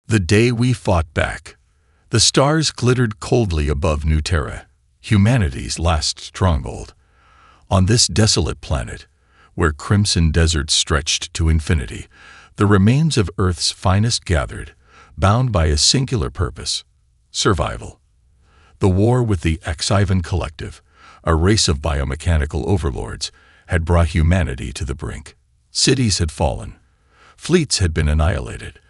The day we fought back. The stars glittered coldly above New Terra, humanity's last stronghold. On this desolate planet, where crimson deserts stretched to infinity, the remains of Earth's finest gathered, bound by a singular purpose: survival. The war with the HFY collective, a race of biomechanical overlords, had brought humanity to the brink. Cities had fallen, fleets had been annihilated,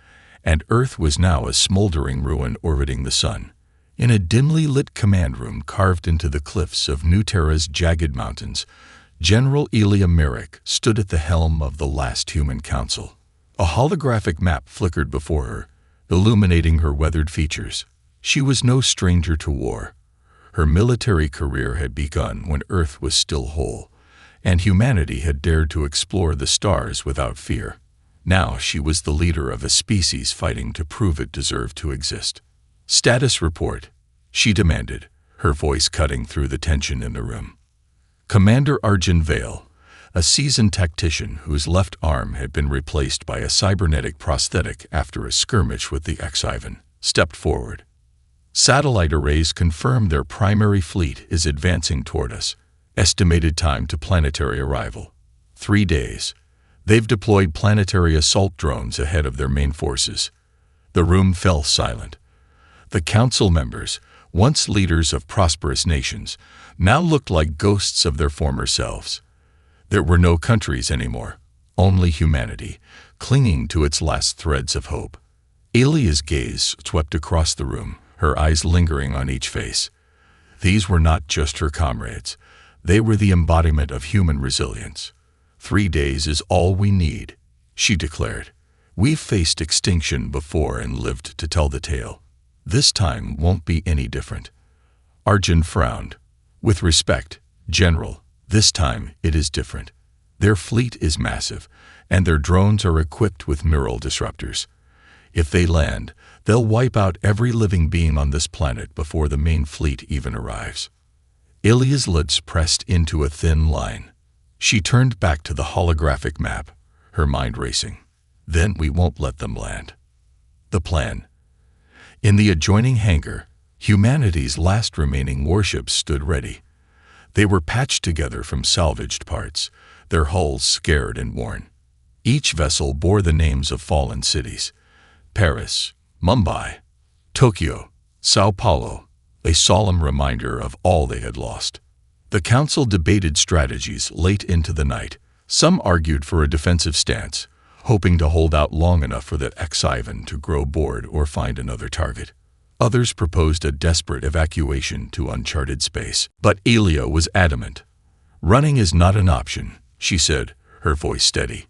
and Earth was now a smoldering ruin orbiting the sun. In a dimly lit command room carved into the cliffs of New Terra's jagged mountains, General Elia Merrick stood at the helm of the last human council. A holographic map flickered before her, illuminating her weathered features. She was no stranger to war. Her military career had begun when Earth was still whole, and humanity had dared to explore the stars without fear. Now she was the leader of a species fighting to prove it deserved to exist. "Status report," she demanded, her voice cutting through the tension in the room. Commander Arjun Vale, a seasoned tactician whose left arm had been replaced by a cybernetic prosthetic after a skirmish with the HFY, stepped forward. "Satellite arrays confirm their primary fleet is advancing toward us. Estimated time to planetary arrival: 3 days. They've deployed planetary assault drones ahead of their main forces." The room fell silent. The council members, once leaders of prosperous nations, now looked like ghosts of their former selves. There were no countries anymore, only humanity, clinging to its last threads of hope. Elia's gaze swept across the room, her eyes lingering on each face. These were not just her comrades. They were the embodiment of human resilience. 3 days is all we need," she declared. "We've faced extinction before and lived to tell the tale. This time won't be any different." Arjun frowned. "With respect, General, this time it is different. Their fleet is massive, and their drones are equipped with neural disruptors. If they land, they'll wipe out every living being on this planet before the main fleet even arrives." Ilia's lips pressed into a thin line. She turned back to the holographic map, her mind racing. "Then we won't let them land." The plan. In the adjoining hangar, humanity's last remaining warships stood ready. They were patched together from salvaged parts, their hulls scarred and worn. Each vessel bore the names of fallen cities: Paris, Mumbai, Tokyo, Sao Paulo, a solemn reminder of all they had lost. The council debated strategies late into the night. Some argued for a defensive stance, hoping to hold out long enough for the HFY to grow bored or find another target. Others proposed a desperate evacuation to uncharted space. But Elia was adamant. "Running is not an option," she said, her voice steady.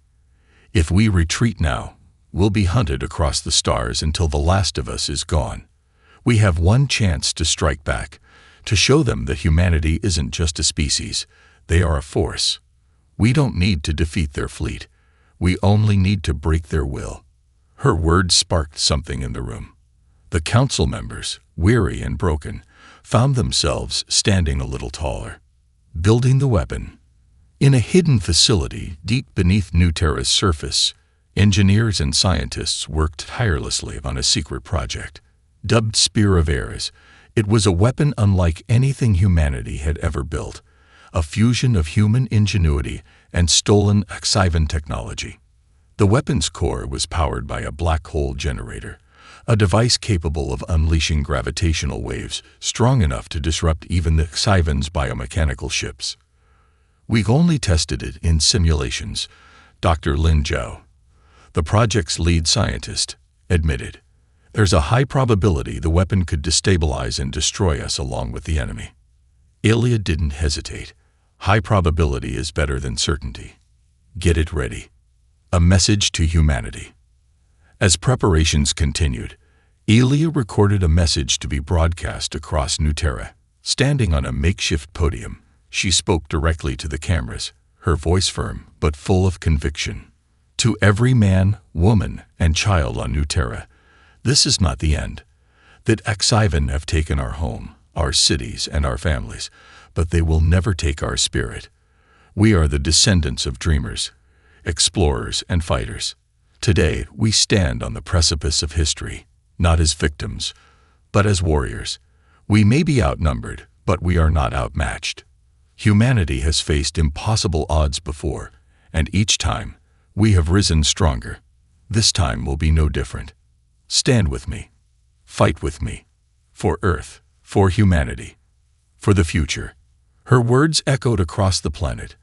"If we retreat now, we'll be hunted across the stars until the last of us is gone. We have one chance to strike back, to show them that humanity isn't just a species, they are a force. We don't need to defeat their fleet. We only need to break their will." Her words sparked something in the room. The council members, weary and broken, found themselves standing a little taller. Building the weapon. In a hidden facility deep beneath New Terra's surface, engineers and scientists worked tirelessly on a secret project. Dubbed Spear of Airs, it was a weapon unlike anything humanity had ever built, a fusion of human ingenuity and stolen HFY technology. The weapon's core was powered by a black hole generator, a device capable of unleashing gravitational waves strong enough to disrupt even the HFY's biomechanical ships. "We've only tested it in simulations," Dr. Lin Zhao, the project's lead scientist, admitted. "There's a high probability the weapon could destabilize and destroy us along with the enemy." Ilya didn't hesitate. "High probability is better than certainty. Get it ready." A message to humanity. As preparations continued, Ilya recorded a message to be broadcast across New Terra. Standing on a makeshift podium, she spoke directly to the cameras, her voice firm but full of conviction. "To every man, woman, and child on New Terra, this is not the end. That HFY have taken our home, our cities, and our families, but they will never take our spirit. We are the descendants of dreamers, explorers, and fighters. Today, we stand on the precipice of history. not as victims, but as warriors. We may be outnumbered, but we are not outmatched. Humanity has faced impossible odds before, and each time, we have risen stronger. This time will be no different. Stand with me. Fight with me. For Earth, for humanity, for the future. Her words echoed across the planet,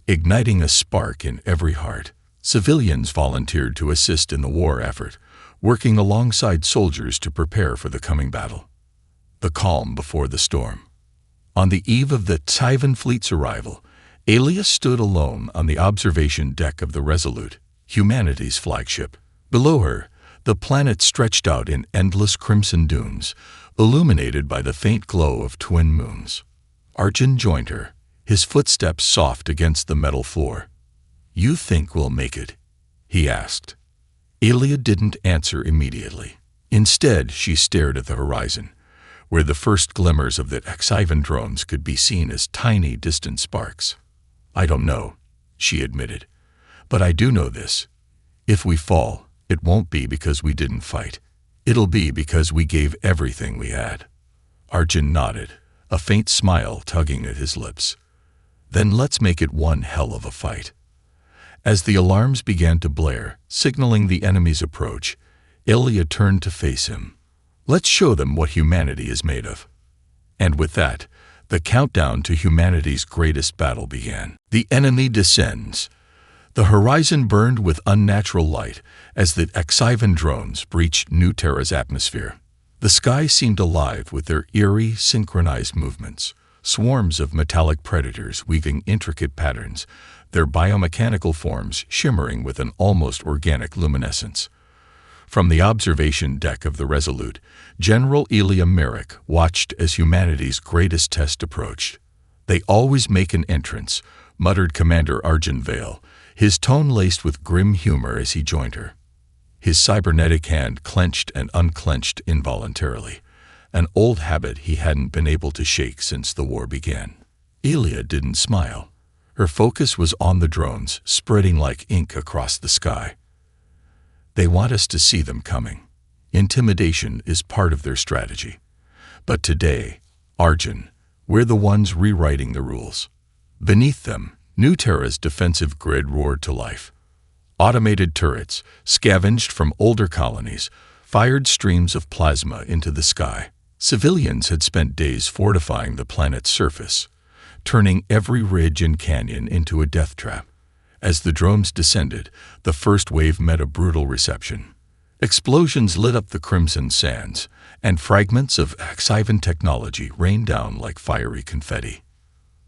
igniting a spark in every heart. Civilians volunteered to assist in the war effort, working alongside soldiers to prepare for the coming battle. The calm before the storm. On the eve of the Tyvan fleet's arrival, Aelia stood alone on the observation deck of the Resolute, humanity's flagship. Below her, the planet stretched out in endless crimson dunes, illuminated by the faint glow of twin moons. Arjun joined her, his footsteps soft against the metal floor. "You think we'll make it?" he asked. Aelia didn't answer immediately. Instead, she stared at the horizon, where the first glimmers of the HFY drones could be seen as tiny, distant sparks. "I don't know," she admitted, "but I do know this. If we fall, it won't be because we didn't fight. It'll be because we gave everything we had." Arjun nodded, a faint smile tugging at his lips. "Then let's make it one hell of a fight." As the alarms began to blare, signaling the enemy's approach, Aelia turned to face him. "Let's show them what humanity is made of." And with that, the countdown to humanity's greatest battle began. The enemy descends. The horizon burned with unnatural light as the HFY drones breached New Terra's atmosphere. The sky seemed alive with their eerie, synchronized movements, swarms of metallic predators weaving intricate patterns, their biomechanical forms shimmering with an almost organic luminescence. From the observation deck of the Resolute, General Aelia Merrick watched as humanity's greatest test approached. "They always make an entrance," muttered Commander Arjun Vale, his tone laced with grim humor as he joined her. His cybernetic hand clenched and unclenched involuntarily, an old habit he hadn't been able to shake since the war began. Aelia didn't smile. Her focus was on the drones, spreading like ink across the sky. "They want us to see them coming. Intimidation is part of their strategy. But today, Arjun, we're the ones rewriting the rules." Beneath them, New Terra's defensive grid roared to life. Automated turrets, scavenged from older colonies, fired streams of plasma into the sky. Civilians had spent days fortifying the planet's surface, turning every ridge and canyon into a death trap. As the drones descended, the first wave met a brutal reception. Explosions lit up the crimson sands, and fragments of HFY technology rained down like fiery confetti.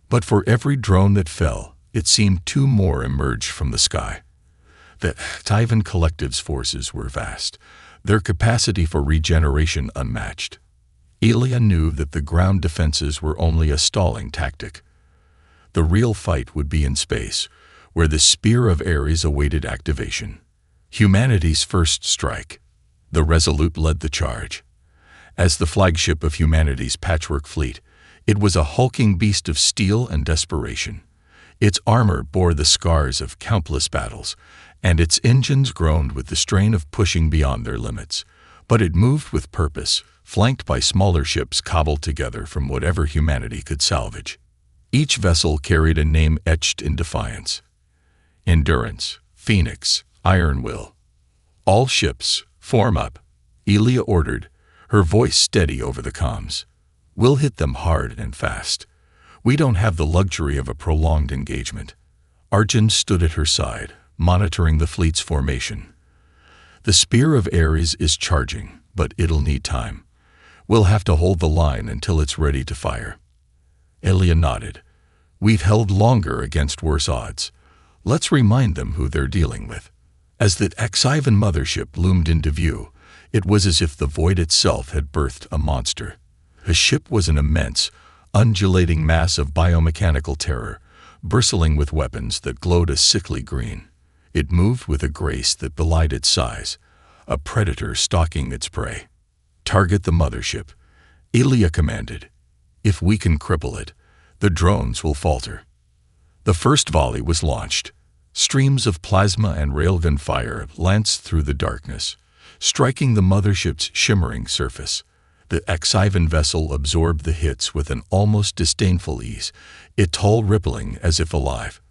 But for every drone that fell, it seemed two more emerged from the sky. The HFY collective's forces were vast, their capacity for regeneration unmatched. Aelia knew that the ground defenses were only a stalling tactic. The real fight would be in space, where the Spear of Ares awaited activation. Humanity's first strike. The Resolute led the charge. As the flagship of humanity's patchwork fleet, it was a hulking beast of steel and desperation. Its armor bore the scars of countless battles, and its engines groaned with the strain of pushing beyond their limits. But it moved with purpose, flanked by smaller ships cobbled together from whatever humanity could salvage. Each vessel carried a name etched in defiance. Endurance, Phoenix, Iron Will. "All ships, form up," Aelia ordered, her voice steady over the comms. "We'll hit them hard and fast. We don't have the luxury of a prolonged engagement." Arjun stood at her side, monitoring the fleet's formation. "The Spear of Ares is charging, but it'll need time. We'll have to hold the line until it's ready to fire." Aelia nodded. "We've held longer against worse odds. Let's remind them who they're dealing with." As the HFY mothership loomed into view, it was as if the void itself had birthed a monster. The ship was an immense, undulating mass of biomechanical terror, bristling with weapons that glowed a sickly green. It moved with a grace that belied its size, a predator stalking its prey. "Target the mothership," Aelia commanded. "If we can cripple it, the drones will falter." The first volley was launched. Streams of plasma and railgun fire lanced through the darkness, striking the mothership's shimmering surface. The Xivan vessel absorbed the hits with an almost disdainful ease, its hull rippling as if alive.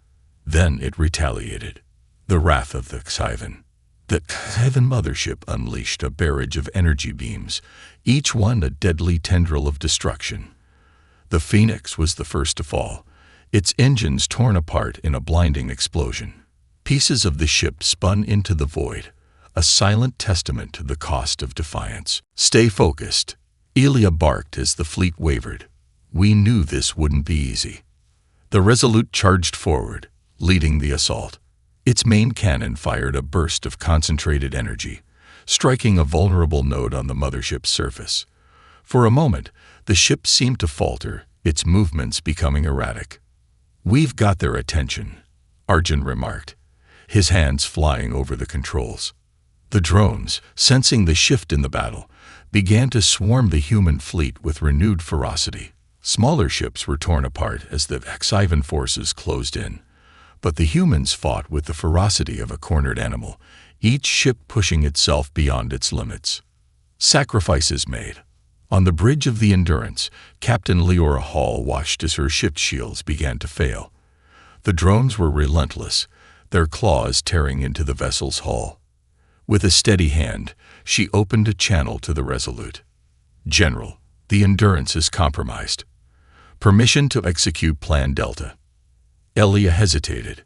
Then it retaliated. The wrath of the Xivan. The Xivan mothership unleashed a barrage of energy beams, each one a deadly tendril of destruction. The Phoenix was the first to fall, its engines torn apart in a blinding explosion. Pieces of the ship spun into the void, a silent testament to the cost of defiance. "Stay focused," Elia barked as the fleet wavered. "We knew this wouldn't be easy." The Resolute charged forward, leading the assault. Its main cannon fired a burst of concentrated energy, striking a vulnerable node on the mothership's surface. For a moment, the ship seemed to falter, its movements becoming erratic. "We've got their attention," Arjun remarked, his hands flying over the controls. The drones, sensing the shift in the battle, began to swarm the human fleet with renewed ferocity. Smaller ships were torn apart as the Xivan forces closed in. But the humans fought with the ferocity of a cornered animal, each ship pushing itself beyond its limits. Sacrifices made. On the bridge of the Endurance, Captain Leora Hall watched as her ship's shields began to fail. The drones were relentless, their claws tearing into the vessel's hull. With a steady hand, she opened a channel to the Resolute. "General, the Endurance is compromised. Permission to execute Plan Delta." Elia hesitated.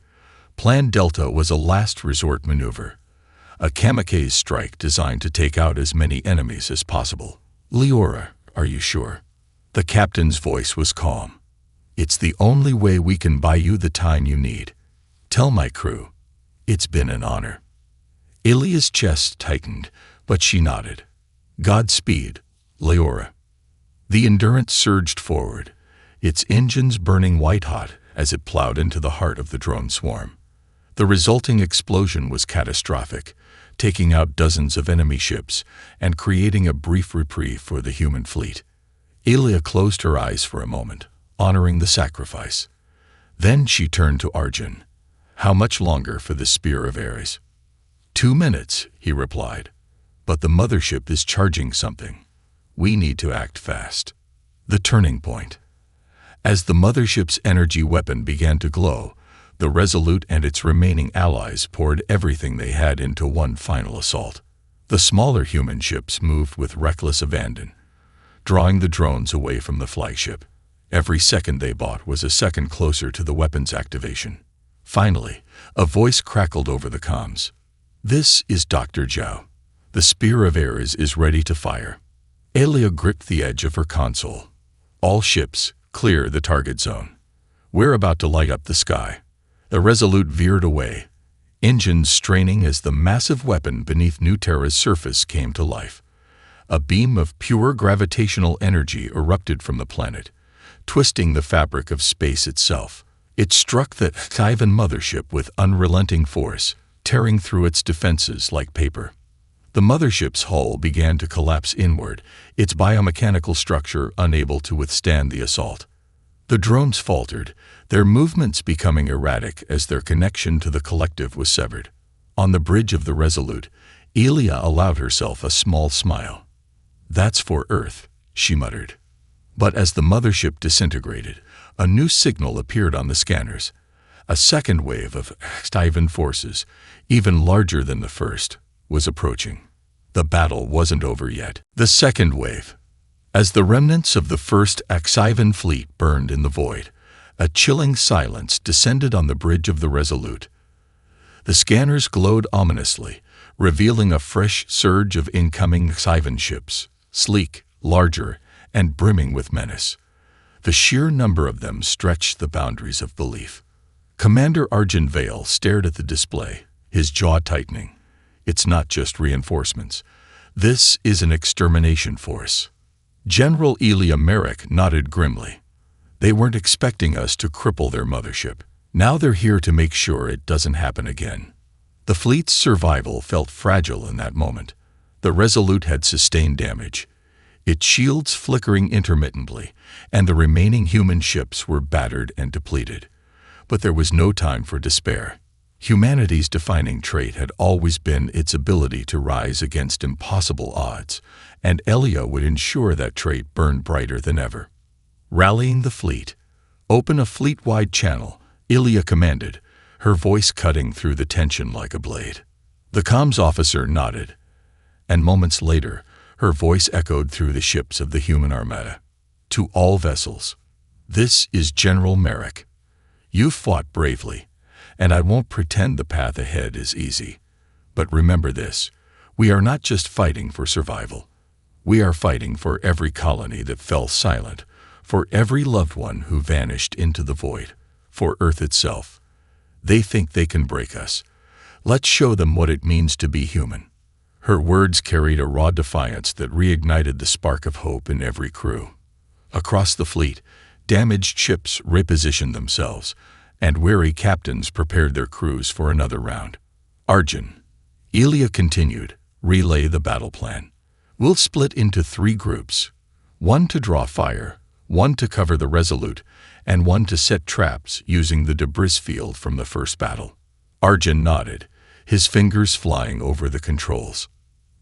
Plan Delta was a last resort maneuver, a kamikaze strike designed to take out as many enemies as possible. "Leora, are you sure?" The captain's voice was calm. "It's the only way we can buy you the time you need. Tell my crew, it's been an honor." Elia's chest tightened, but she nodded. "Godspeed, Leora." The Endurance surged forward, its engines burning white-hot as it plowed into the heart of the drone swarm. The resulting explosion was catastrophic, taking out dozens of enemy ships and creating a brief reprieve for the human fleet. Elia closed her eyes for a moment, honoring the sacrifice. Then she turned to Arjun. "How much longer for the Spear of Ares?" 2 minutes, he replied. "But the mothership is charging something. We need to act fast." The turning point. As the mothership's energy weapon began to glow, the Resolute and its remaining allies poured everything they had into one final assault. The smaller human ships moved with reckless abandon, drawing the drones away from the flagship. Every second they bought was a second closer to the weapon's activation. Finally, a voice crackled over the comms. "This is Dr. Zhao. The Spear of Ares is ready to fire." Elia gripped the edge of her console. "All ships, clear the target zone. We're about to light up the sky." The Resolute veered away, engines straining as the massive weapon beneath New Terra's surface came to life. A beam of pure gravitational energy erupted from the planet, twisting the fabric of space itself. It struck the Xivan mothership with unrelenting force, tearing through its defenses like paper. The mothership's hull began to collapse inward, its biomechanical structure unable to withstand the assault. The drones faltered, their movements becoming erratic as their connection to the collective was severed. On the bridge of the Resolute, Elia allowed herself a small smile. "That's for Earth," she muttered. But as the mothership disintegrated, a new signal appeared on the scanners. A second wave of Xivan forces, even larger than the first, was approaching. The battle wasn't over yet. The second wave. As the remnants of the first Xivan fleet burned in the void, a chilling silence descended on the bridge of the Resolute. The scanners glowed ominously, revealing a fresh surge of incoming Xivan ships, sleek, larger, and brimming with menace. The sheer number of them stretched the boundaries of belief. Commander Arjun Vale stared at the display, his jaw tightening. "It's not just reinforcements. This is an extermination force." General Elia Merrick nodded grimly. "They weren't expecting us to cripple their mothership. Now they're here to make sure it doesn't happen again." The fleet's survival felt fragile in that moment. The Resolute had sustained damage, its shields flickering intermittently, and the remaining human ships were battered and depleted. But there was no time for despair. Humanity's defining trait had always been its ability to rise against impossible odds, and Elia would ensure that trait burned brighter than ever. Rallying the fleet, "Open a fleet-wide channel," Elia commanded, her voice cutting through the tension like a blade. The comms officer nodded, and moments later, her voice echoed through the ships of the human armada. "To all vessels, this is General Merrick. You fought bravely, and I won't pretend the path ahead is easy. But remember this, we are not just fighting for survival. We are fighting for every colony that fell silent, for every loved one who vanished into the void, for Earth itself. They think they can break us. Let's show them what it means to be human." Her words carried a raw defiance that reignited the spark of hope in every crew. Across the fleet, damaged ships repositioned themselves, and weary captains prepared their crews for another round. "Arjun," Elia continued, "relay the battle plan. We'll split into 3 groups, one to draw fire, one to cover the Resolute, and one to set traps using the debris field from the first battle." Arjun nodded, his fingers flying over the controls.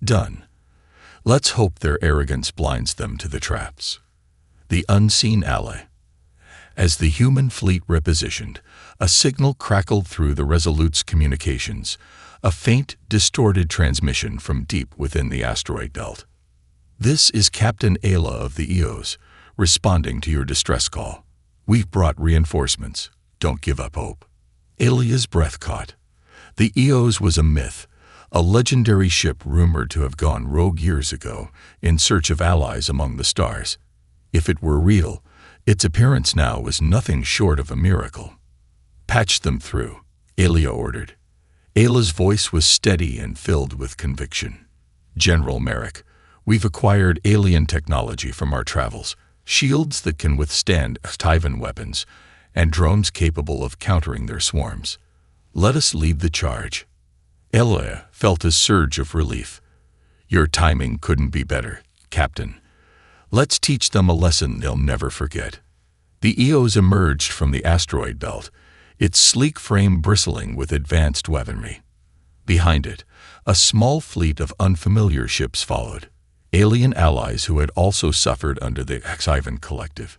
"Done. Let's hope their arrogance blinds them to the traps." The unseen ally. As the human fleet repositioned, a signal crackled through the Resolute's communications, a faint, distorted transmission from deep within the asteroid belt. "This is Captain Ayla of the EOS, responding to your distress call. We've brought reinforcements. Don't give up hope." Ayla's breath caught. The EOS was a myth, a legendary ship rumored to have gone rogue years ago in search of allies among the stars. If it were real, its appearance now was nothing short of a miracle. "Patch them through," Ayla ordered. Ayla's voice was steady and filled with conviction. "General Merrick, we've acquired alien technology from our travels, shields that can withstand Tyvan weapons, and drones capable of countering their swarms. Let us lead the charge." Ayla felt a surge of relief. "Your timing couldn't be better, Captain. Let's teach them a lesson they'll never forget." The EOS emerged from the asteroid belt, its sleek frame bristling with advanced weaponry. Behind it, a small fleet of unfamiliar ships followed, alien allies who had also suffered under the Xivan Collective.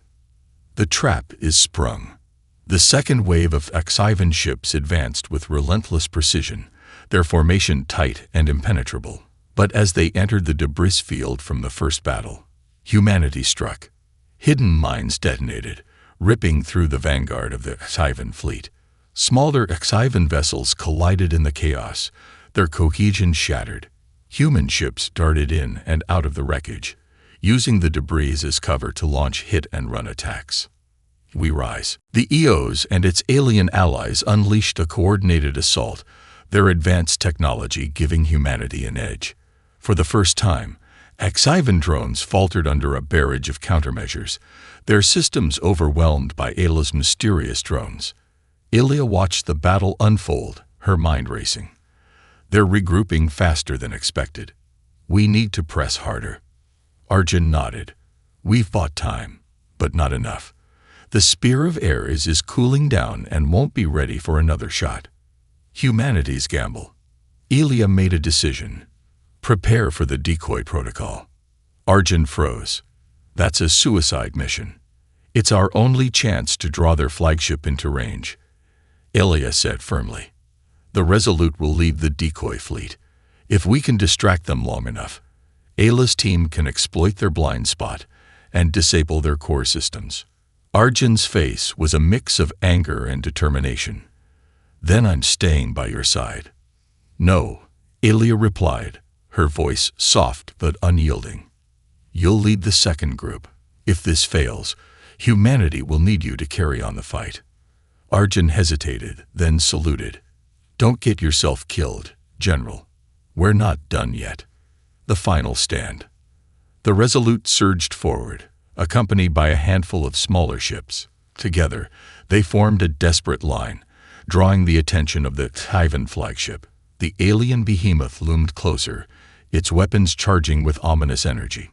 The trap is sprung. The second wave of Xivan ships advanced with relentless precision, their formation tight and impenetrable. But as they entered the debris field from the first battle, humanity struck. Hidden mines detonated, ripping through the vanguard of the Xivan fleet. Smaller Xivan vessels collided in the chaos, their cohesion shattered. Human ships darted in and out of the wreckage, using the debris as cover to launch hit-and-run attacks. We rise. The EOS and its alien allies unleashed a coordinated assault, their advanced technology giving humanity an edge. For the first time, Xivan drones faltered under a barrage of countermeasures, their systems overwhelmed by Ayla's mysterious drones. Ayla watched the battle unfold, her mind racing. They're regrouping faster than expected. We need to press harder. Arjun nodded. We've bought time, but not enough. The Spear of Ares is cooling down and won't be ready for another shot. Humanity's gamble. Ayla made a decision. Prepare for the decoy protocol. Arjun froze. That's a suicide mission. It's our only chance to draw their flagship into range. Ayla said firmly. The Resolute will lead the decoy fleet. If we can distract them long enough, Ayla's team can exploit their blind spot and disable their core systems. Arjun's face was a mix of anger and determination. Then I'm staying by your side. No, Ayla replied, her voice soft but unyielding. You'll lead the second group. If this fails, humanity will need you to carry on the fight. Arjun hesitated, then saluted. Don't get yourself killed, General. We're not done yet. The final stand. The Resolute surged forward, accompanied by a handful of smaller ships. Together, they formed a desperate line, drawing the attention of the Tyvan flagship. The alien behemoth loomed closer, its weapons charging with ominous energy.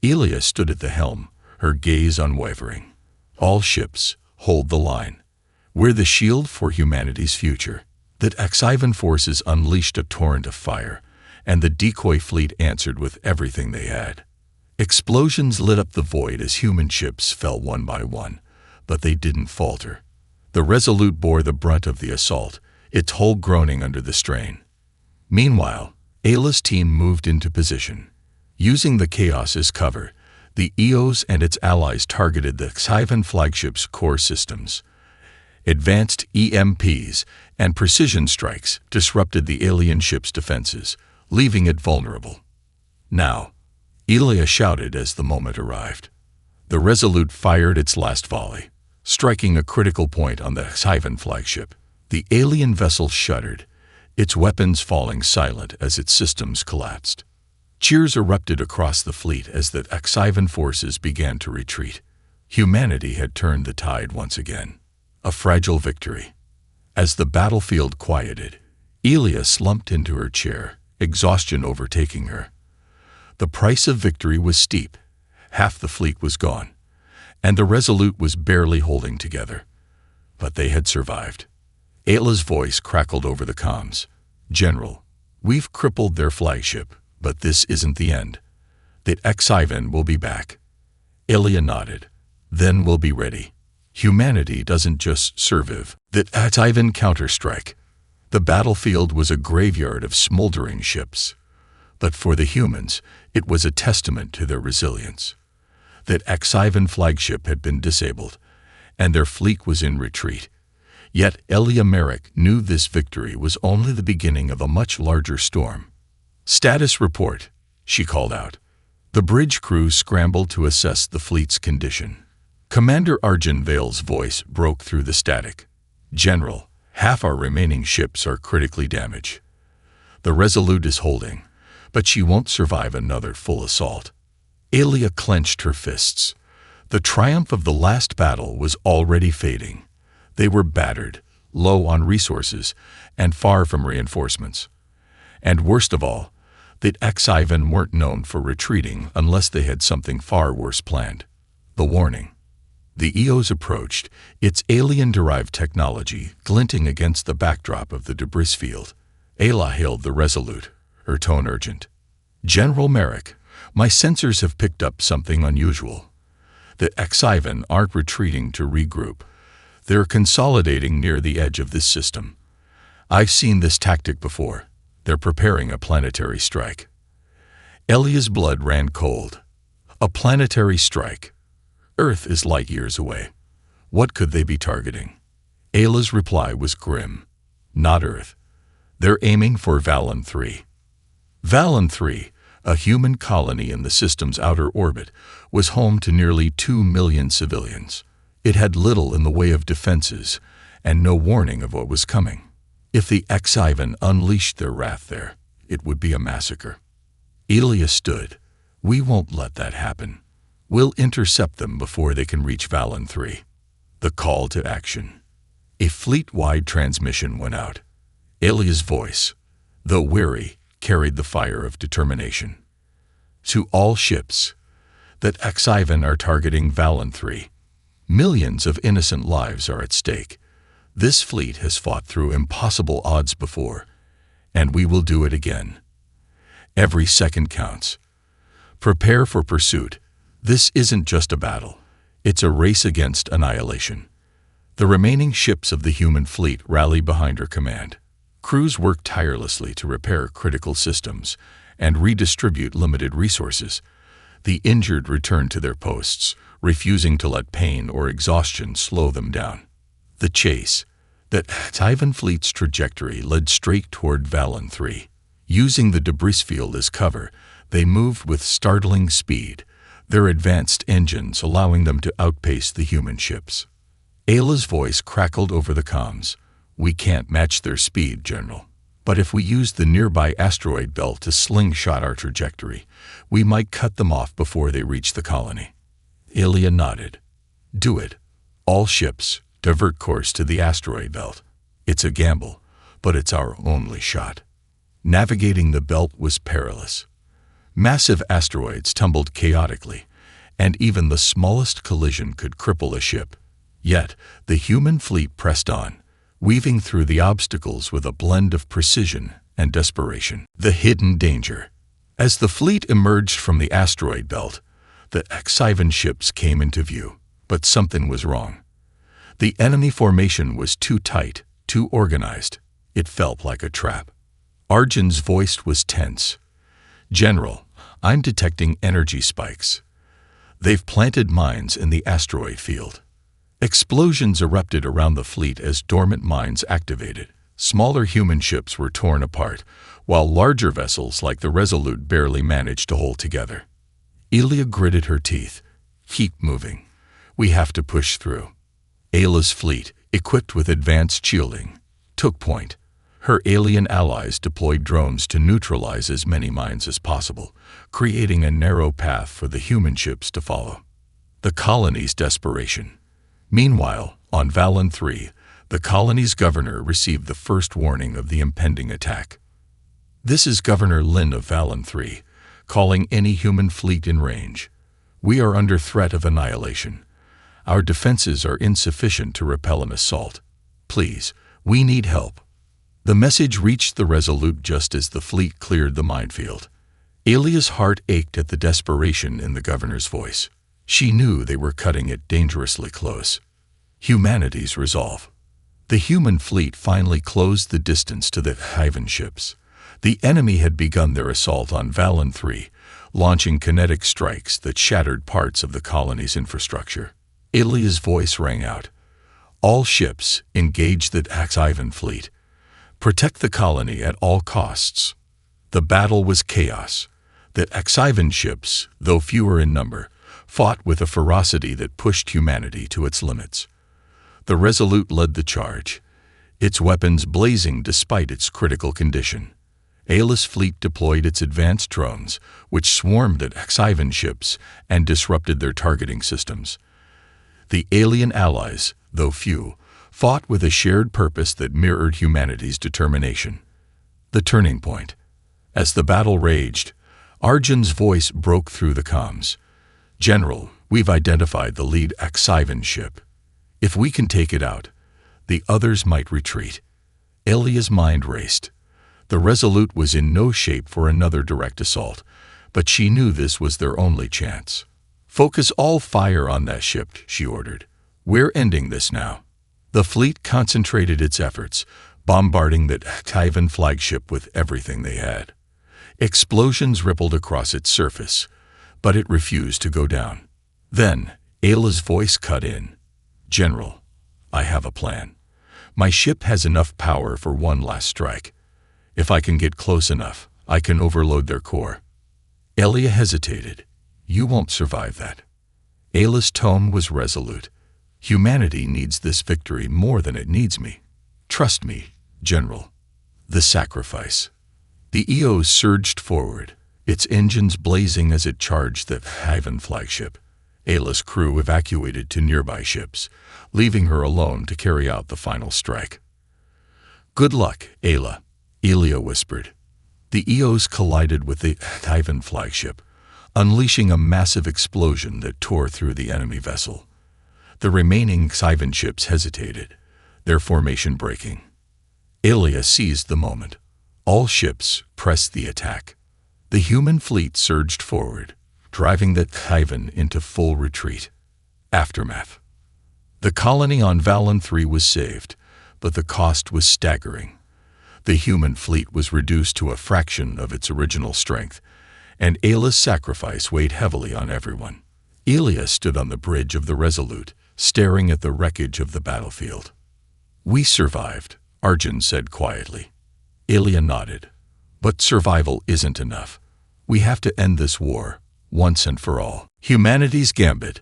Ayla stood at the helm, her gaze unwavering. All ships, hold the line. We're the shield for humanity's future. That Xivan forces unleashed a torrent of fire, and the decoy fleet answered with everything they had. Explosions lit up the void as human ships fell one by one, but they didn't falter. The Resolute bore the brunt of the assault, its hull groaning under the strain. Meanwhile, Ayla's team moved into position. Using the chaos as cover, the EOS and its allies targeted the Xivan flagship's core systems. Advanced EMPs and precision strikes disrupted the alien ship's defenses, leaving it vulnerable. Now, Elia shouted as the moment arrived. The Resolute fired its last volley, striking a critical point on the Xivan flagship. The alien vessel shuddered, its weapons falling silent as its systems collapsed. Cheers erupted across the fleet as the Xivan forces began to retreat. Humanity had turned the tide once again. A fragile victory. As the battlefield quieted, Elia slumped into her chair, exhaustion overtaking her. The price of victory was steep. Half the fleet was gone, and the Resolute was barely holding together. But they had survived. Ayla's voice crackled over the comms. "General, we've crippled their flagship, but this isn't the end. The Xivan will be back." Elia nodded. "Then we'll be ready. Humanity doesn't just survive. The Xivan counterstrike." The battlefield was a graveyard of smoldering ships. But for the humans, it was a testament to their resilience. That Xivan flagship had been disabled, and their fleet was in retreat. Yet Elia Merrick knew this victory was only the beginning of a much larger storm. "Status report," she called out. The bridge crew scrambled to assess the fleet's condition. Commander Arjun Vale's voice broke through the static. "General, half our remaining ships are critically damaged. The Resolute is holding, but she won't survive another full assault." Elia clenched her fists. The triumph of the last battle was already fading. They were battered, low on resources, and far from reinforcements. And worst of all, the Xivan weren't known for retreating unless they had something far worse planned. The warning. The EOS approached, its alien-derived technology glinting against the backdrop of the debris field. Ayla hailed the Resolute, her tone urgent. "General Merrick, my sensors have picked up something unusual. The Xivan aren't retreating to regroup. They're consolidating near the edge of this system. I've seen this tactic before. They're preparing a planetary strike." Elia's blood ran cold. A planetary strike. Earth is light years away. What could they be targeting? Ayla's reply was grim. "Not Earth. They're aiming for Vallon 3. Vallon 3, a human colony in the system's outer orbit, was home to nearly 2 million civilians. It had little in the way of defenses, and no warning of what was coming. If the Xivan unleashed their wrath there, it would be a massacre. Elia stood. "We won't let that happen. We'll intercept them before they can reach Vallon 3. The call to action. A fleet-wide transmission went out. Elia's voice, though weary, carried the fire of determination. "To all ships, that Xivan are targeting Vallon 3. Millions of innocent lives are at stake. This fleet has fought through impossible odds before, and we will do it again. Every second counts. Prepare for pursuit. This isn't just a battle. It's a race against annihilation." The remaining ships of the human fleet rallied behind her command. Crews worked tirelessly to repair critical systems and redistribute limited resources. The injured returned to their posts, refusing to let pain or exhaustion slow them down. The chase, that Xivan fleet's trajectory led straight toward Vallon 3. Using the debris field as cover, they moved with startling speed, their advanced engines allowing them to outpace the human ships. Ayla's voice crackled over the comms. "We can't match their speed, General. But if we use the nearby asteroid belt to slingshot our trajectory, we might cut them off before they reach the colony." Elia nodded. "Do it. All ships, divert course to the asteroid belt. It's a gamble, but it's our only shot." Navigating the belt was perilous. Massive asteroids tumbled chaotically, and even the smallest collision could cripple a ship. Yet, the human fleet pressed on, weaving through the obstacles with a blend of precision and desperation. The hidden danger. As the fleet emerged from the asteroid belt, the HFY ships came into view, but something was wrong. The enemy formation was too tight, too organized. It felt like a trap. Arjun's voice was tense. "General, I'm detecting energy spikes. They've planted mines in the asteroid field." Explosions erupted around the fleet as dormant mines activated. Smaller human ships were torn apart, while larger vessels like the Resolute barely managed to hold together. Ilia gritted her teeth. "Keep moving. We have to push through." Ayla's fleet, equipped with advanced shielding, took point. Her alien allies deployed drones to neutralize as many mines as possible, creating a narrow path for the human ships to follow. The colony's desperation. Meanwhile, on Vallon 3, the colony's governor received the first warning of the impending attack. "This is Governor Lin of Vallon 3, calling any human fleet in range. We are under threat of annihilation. Our defenses are insufficient to repel an assault. Please, we need help." The message reached the Resolute just as the fleet cleared the minefield. Alia's heart ached at the desperation in the governor's voice. She knew they were cutting it dangerously close. Humanity's resolve. The human fleet finally closed the distance to the HFY ships. The enemy had begun their assault on Vallon 3, launching kinetic strikes that shattered parts of the colony's infrastructure. Ilia's voice rang out. "All ships, engage the HFY fleet. Protect the colony at all costs." The battle was chaos. The HFY ships, though fewer in number, fought with a ferocity that pushed humanity to its limits. The Resolute led the charge, its weapons blazing despite its critical condition. Ayla's fleet deployed its advanced drones, which swarmed at HFY ships and disrupted their targeting systems. The alien allies, though few, fought with a shared purpose that mirrored humanity's determination. The turning point. As the battle raged, Arjun's voice broke through the comms. "General, we've identified the lead HFY ship. If we can take it out, the others might retreat." Elia's mind raced. The Resolute was in no shape for another direct assault, but she knew this was their only chance. "Focus all fire on that ship," she ordered. "We're ending this now." The fleet concentrated its efforts, bombarding the HFY flagship with everything they had. Explosions rippled across its surface, but it refused to go down. Then, Ayla's voice cut in. "General, I have a plan. My ship has enough power for one last strike. If I can get close enough, I can overload their core." Elia hesitated. "You won't survive that." Ayla's tone was resolute. "Humanity needs this victory more than it needs me. Trust me, General." The sacrifice. The EOS surged forward, its engines blazing as it charged the HFY flagship. Ayla's crew evacuated to nearby ships, leaving her alone to carry out the final strike. "Good luck, Ayla," Ilia whispered. The EOS collided with the HFY flagship, unleashing a massive explosion that tore through the enemy vessel. The remaining HFY ships hesitated, their formation breaking. Ilia seized the moment. All ships pressed the attack. The human fleet surged forward, driving the HFY into full retreat. Aftermath. The colony on Vallon 3 was saved, but the cost was staggering. The human fleet was reduced to a fraction of its original strength, and Ayla's sacrifice weighed heavily on everyone. Ilia stood on the bridge of the Resolute, staring at the wreckage of the battlefield. "We survived," Arjun said quietly. Ilia nodded. "But survival isn't enough. We have to end this war, once and for all." Humanity's gambit.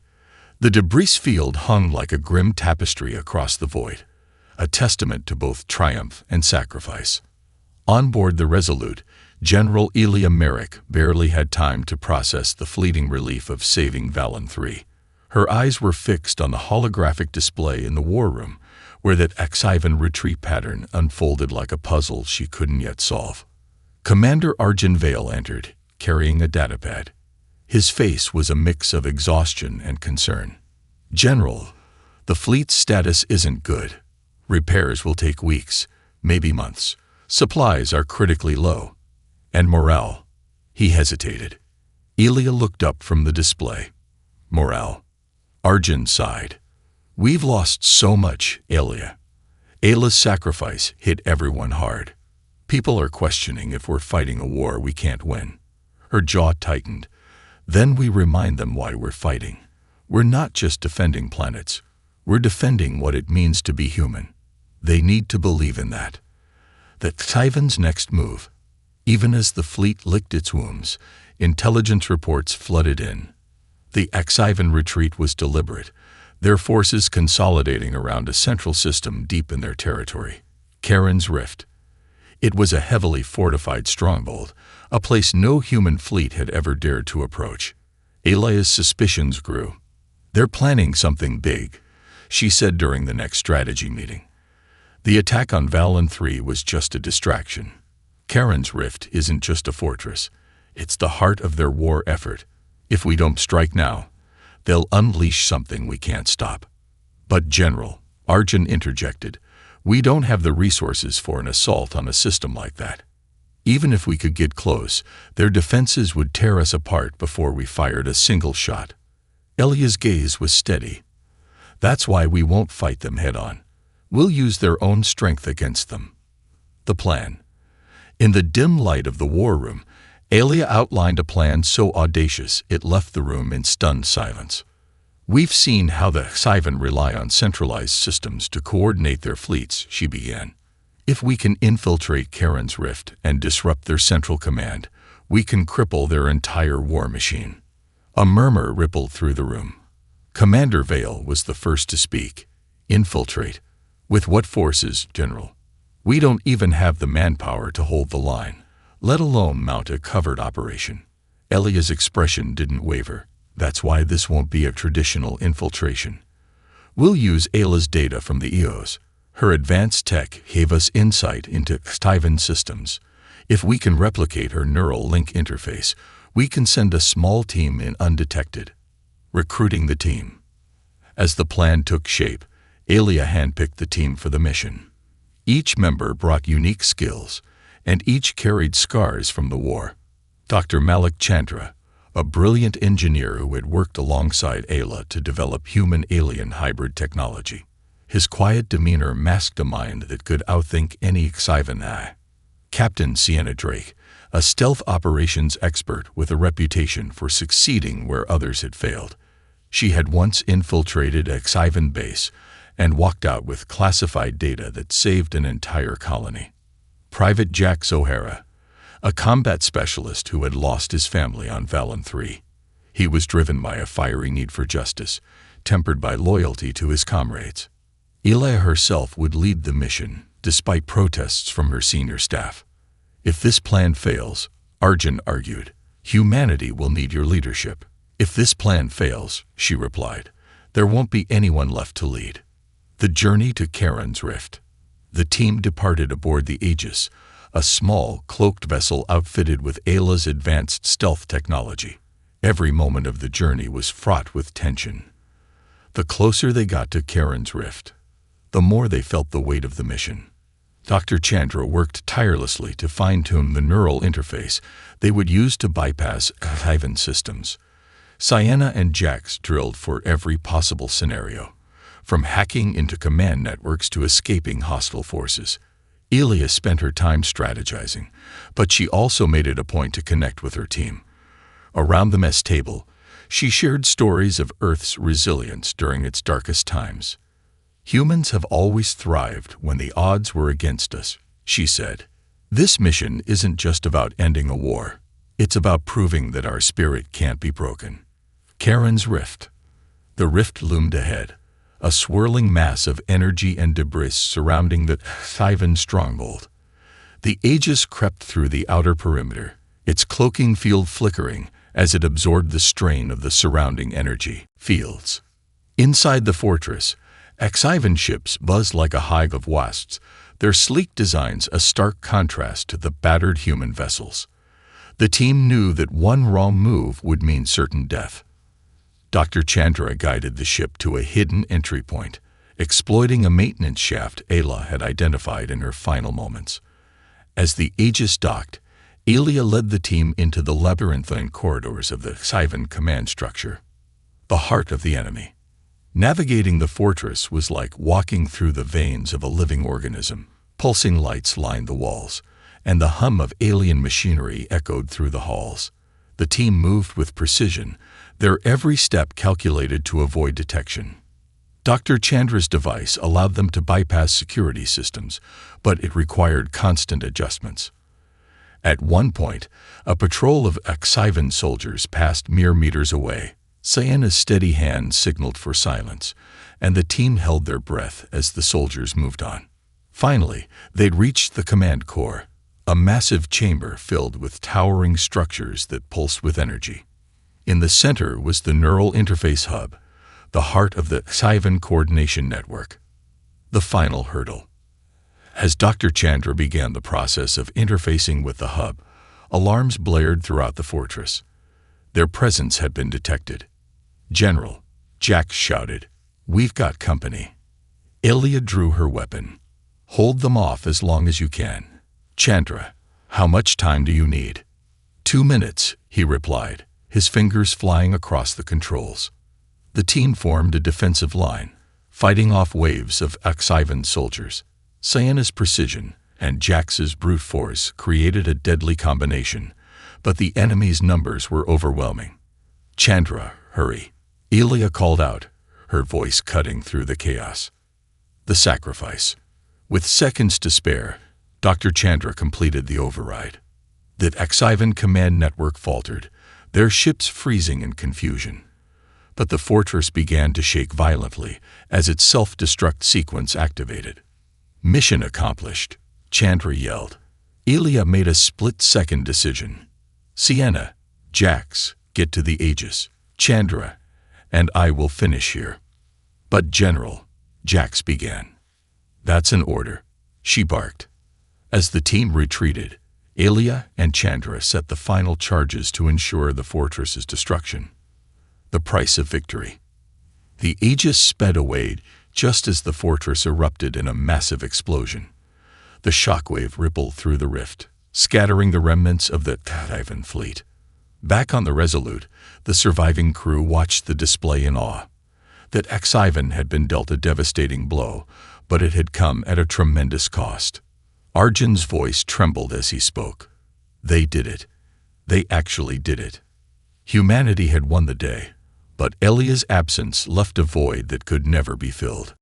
The debris field hung like a grim tapestry across the void, a testament to both triumph and sacrifice. On board the Resolute, General Ilia Merrick barely had time to process the fleeting relief of saving Vallon 3. Her eyes were fixed on the holographic display in the war room, where that HFY retreat pattern unfolded like a puzzle she couldn't yet solve. Commander Arjun Vale entered, carrying a datapad. His face was a mix of exhaustion and concern. "General, the fleet's status isn't good. Repairs will take weeks, maybe months. Supplies are critically low. And morale? He hesitated. Elia looked up from the display. Morale. Arjun sighed. We've lost so much, Elia. Ayla's sacrifice hit everyone hard. People are questioning if we're fighting a war we can't win. Her jaw tightened. Then we remind them why we're fighting. We're not just defending planets. We're defending what it means to be human. They need to believe in that. That Tyvan's next move. Even as the fleet licked its wounds, intelligence reports flooded in. The Axivan retreat was deliberate, their forces consolidating around a central system deep in their territory, Charon's Rift. It was a heavily fortified stronghold, a place no human fleet had ever dared to approach. Elia's suspicions grew. They're planning something big, she said during the next strategy meeting. The attack on Valen 3 was just a distraction. Charon's Rift isn't just a fortress. It's the heart of their war effort. If we don't strike now, they'll unleash something we can't stop. But General, Arjun interjected, we don't have the resources for an assault on a system like that. Even if we could get close, their defenses would tear us apart before we fired a single shot. Elia's gaze was steady. That's why we won't fight them head-on. We'll use their own strength against them. The plan. In the dim light of the war room, Elia outlined a plan so audacious it left the room in stunned silence. We've seen how the Axivan rely on centralized systems to coordinate their fleets, she began. If we can infiltrate Charon's Rift and disrupt their central command, we can cripple their entire war machine. A murmur rippled through the room. Commander Vale was the first to speak. Infiltrate. With what forces, General? We don't even have the manpower to hold the line, let alone mount a covered operation. Elia's expression didn't waver. That's why this won't be a traditional infiltration. We'll use Ayla's data from the EOS. Her advanced tech gave us insight into Tyvan systems. If we can replicate her neural link interface, we can send a small team in undetected. Recruiting the team. As the plan took shape, Elia handpicked the team for the mission. Each member brought unique skills, and each carried scars from the war. Dr. Malik Chandra, a brilliant engineer who had worked alongside Ayla to develop human-alien hybrid technology. His quiet demeanor masked a mind that could outthink any Axivan. Captain Sienna Drake, a stealth operations expert with a reputation for succeeding where others had failed. She had once infiltrated a Axivan base and walked out with classified data that saved an entire colony. Private Jack O'Hara, a combat specialist who had lost his family on Valen 3. He was driven by a fiery need for justice, tempered by loyalty to his comrades. Elia herself would lead the mission, despite protests from her senior staff. If this plan fails, Arjun argued, humanity will need your leadership. If this plan fails, she replied, there won't be anyone left to lead. The journey to Charon's Rift. The team departed aboard the Aegis, a small, cloaked vessel outfitted with Ayla's advanced stealth technology. Every moment of the journey was fraught with tension. The closer they got to Charon's Rift, the more they felt the weight of the mission. Dr. Chandra worked tirelessly to fine-tune the neural interface they would use to bypass Tyvan systems. Sienna and Jax drilled for every possible scenario, from hacking into command networks to escaping hostile forces. Elia spent her time strategizing, but she also made it a point to connect with her team. Around the mess table, she shared stories of Earth's resilience during its darkest times. Humans have always thrived when the odds were against us, she said. This mission isn't just about ending a war. It's about proving that our spirit can't be broken. Charon's Rift. The rift loomed ahead, a swirling mass of energy and debris surrounding the Tyvan stronghold. The Aegis crept through the outer perimeter, its cloaking field flickering as it absorbed the strain of the surrounding energy fields. Inside the fortress, Axivan ships buzzed like a hive of wasps, their sleek designs a stark contrast to the battered human vessels. The team knew that one wrong move would mean certain death. Dr. Chandra guided the ship to a hidden entry point, exploiting a maintenance shaft Ayla had identified in her final moments. As the Aegis docked, Aelia led the team into the labyrinthine corridors of the HFY command structure, the heart of the enemy. Navigating the fortress was like walking through the veins of a living organism. Pulsing lights lined the walls, and the hum of alien machinery echoed through the halls. The team moved with precision, their every step calculated to avoid detection. Dr. Chandra's device allowed them to bypass security systems, but it required constant adjustments. At one point, a patrol of HFY soldiers passed mere meters away. Ciena's steady hand signaled for silence, and the team held their breath as the soldiers moved on. Finally, they'd reached the command core, a massive chamber filled with towering structures that pulsed with energy. In the center was the neural interface hub, the heart of the HFY coordination network. The final hurdle. As Dr. Chandra began the process of interfacing with the hub, alarms blared throughout the fortress. Their presence had been detected. "General," Jax shouted, "we've got company." Aelia drew her weapon. "Hold them off as long as you can." "Chandra, how much time do you need?" 2 minutes, he replied, his fingers flying across the controls. The team formed a defensive line, fighting off waves of HFY soldiers. Ciena's precision and Jax's brute force created a deadly combination, but the enemy's numbers were overwhelming. "Chandra, hurry," Aelia called out, her voice cutting through the chaos. The sacrifice. With seconds to spare, Dr. Chandra completed the override. The HFY command network faltered, their ships freezing in confusion. But the fortress began to shake violently as its self-destruct sequence activated. "Mission accomplished," Chandra yelled. Aelia made a split-second decision. "Ciena, Jax, get to the Aegis. Chandra, and I will finish here." "But General," Jax began. "That's an order," she barked. As the team retreated, Aelia and Chandra set the final charges to ensure the fortress's destruction. The price of victory. The Aegis sped away just as the fortress erupted in a massive explosion. The shockwave rippled through the rift, scattering the remnants of the HFY fleet. Back on the Resolute, the surviving crew watched the display in awe. That HFY had been dealt a devastating blow, but it had come at a tremendous cost. Arjun's voice trembled as he spoke. They did it. They actually did it. Humanity had won the day, but Aelia's absence left a void that could never be filled.